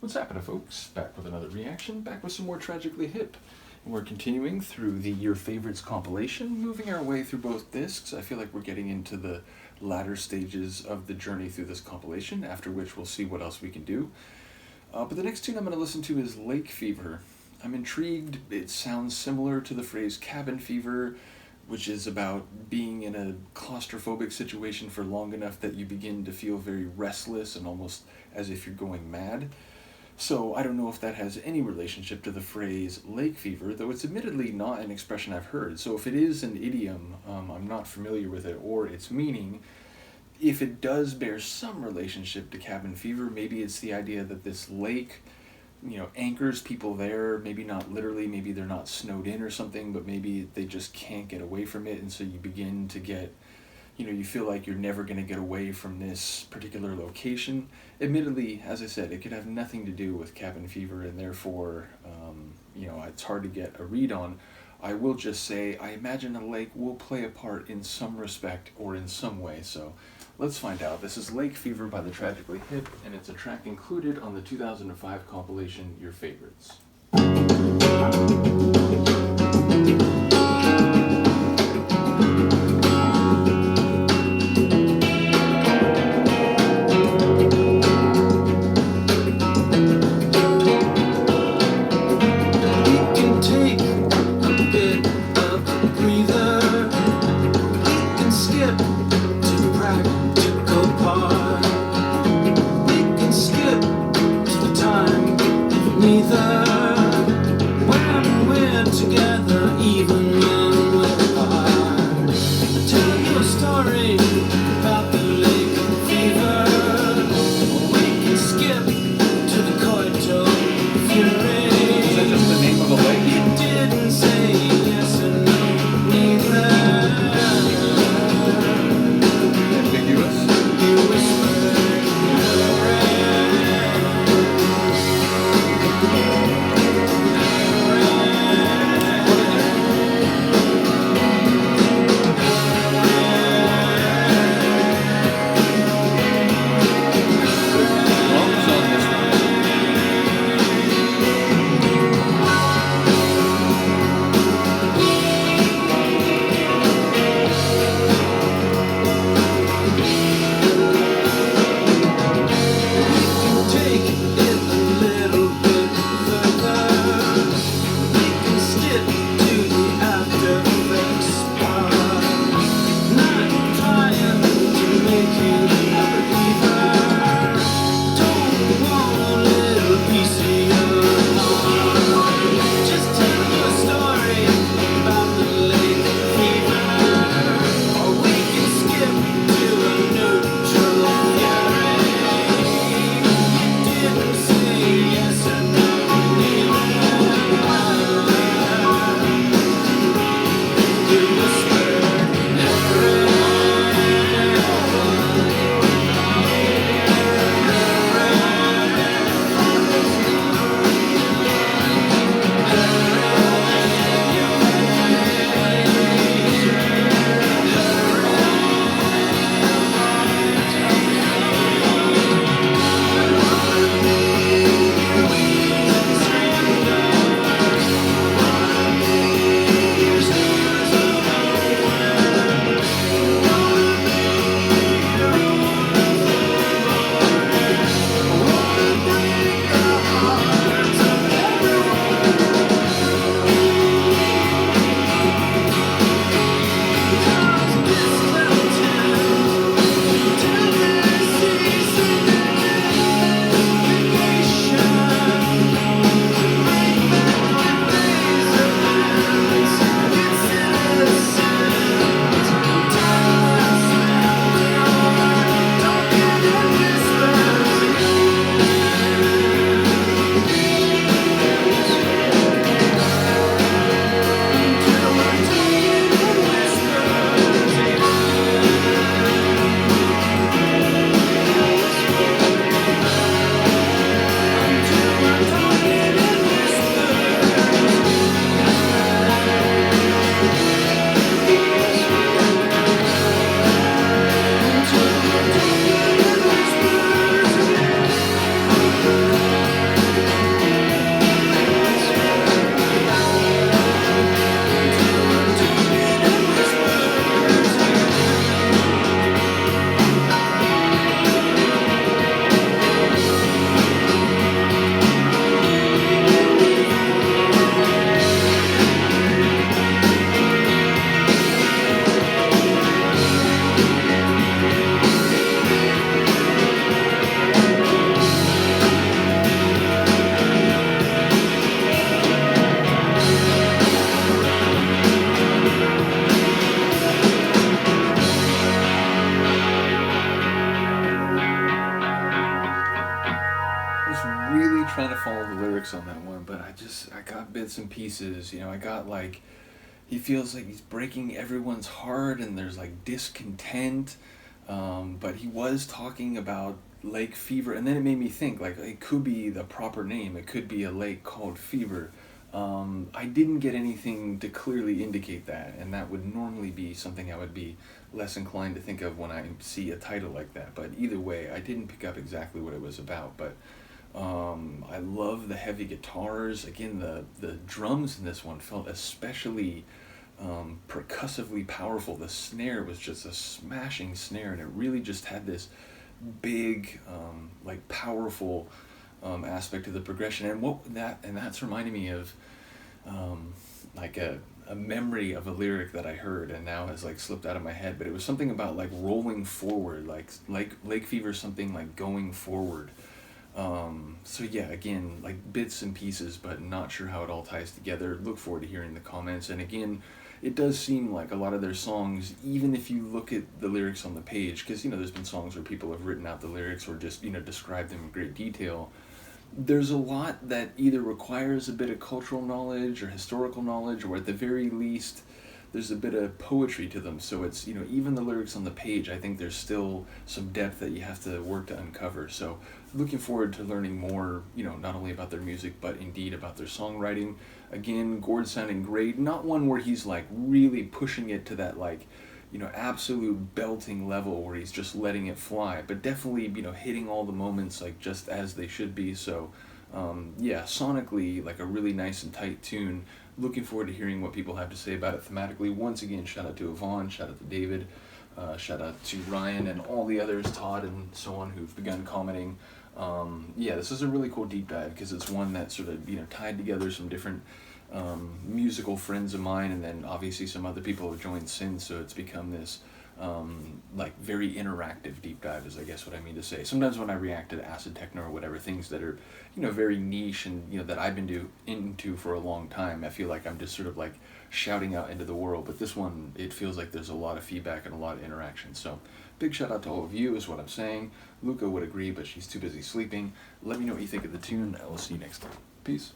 What's happening, folks? Back with another reaction, back with some more Tragically Hip. And we're continuing through the Yer Favourites compilation, moving our way through both discs. I feel like we're getting into the latter stages of the journey through this compilation, after which we'll see what else we can do. But the next tune I'm going to listen to is Lake Fever. I'm intrigued. It sounds similar to the phrase cabin fever, which is about being in a claustrophobic situation for long enough that you begin to feel very restless and almost as if you're going mad. So I don't know if that has any relationship to the phrase lake fever, though it's admittedly not an expression I've heard. So if it is an idiom, I'm not familiar with it or its meaning. If it does bear some relationship to cabin fever, maybe it's the idea that this lake, anchors people there, maybe not literally, maybe they're not snowed in or something, but maybe they just can't get away from it, and so you begin to get, you feel like you're never going to get away from this particular location. Admittedly, as I said, it could have nothing to do with cabin fever, and therefore, it's hard to get a read on. I will just say, I imagine a lake will play a part in some respect or in some way, so let's find out. This is Lake Fever by the Tragically Hip, and it's a track included on the 2005 compilation Yer Favourites. really trying to follow the lyrics on that one, but I got bits and pieces. I got like, he feels like he's breaking everyone's heart, and there's like discontent. But he was talking about lake fever, and then it made me think like it could be the proper name. It could be a lake called Fever. I didn't get anything to clearly indicate that, and that would normally be something I would be less inclined to think of when I see a title like that. But either way, I didn't pick up exactly what it was about. But I love the heavy guitars. Again, the drums in this one felt especially percussively powerful. The snare was just a smashing snare, and it really just had this big, like powerful aspect of the progression. And that's reminding me of like a memory of a lyric that I heard and now has like slipped out of my head. But it was something about like rolling forward, like lake fever, something like going forward. So yeah, again, like bits and pieces, but not sure how it all ties together. Look forward to hearing the comments. And again, it does seem like a lot of their songs, even if you look at the lyrics on the page, because there's been songs where people have written out the lyrics or just described them in great detail. There's a lot that either requires a bit of cultural knowledge or historical knowledge, or at the very least there's a bit of poetry to them. So it's, even the lyrics on the page, I think there's still some depth that you have to work to uncover. So looking forward to learning more, not only about their music, but indeed about their songwriting. Again, Gord sounding great. Not one where he's like really pushing it to that like, absolute belting level where he's just letting it fly, but definitely, hitting all the moments like just as they should be. So yeah, sonically, like a really nice and tight tune. Looking forward to hearing what people have to say about it thematically. Once again, shout out to Yvonne, shout out to David, shout out to Ryan and all the others, Todd and so on, who've begun commenting. Yeah, this is a really cool deep dive because it's one that sort of, tied together some different musical friends of mine, and then obviously some other people have joined since, so it's become this like very interactive deep dive is I guess what I mean to say. Sometimes when I react to acid techno or whatever, things that are very niche and that I've been into for a long time, I feel like I'm just sort of like shouting out into the world. But this one, it feels like there's a lot of feedback and a lot of interaction. So big shout out to all of you is what I'm saying. Luca would agree, but she's too busy sleeping. Let me know what you think of the tune. I will see you next time. Peace.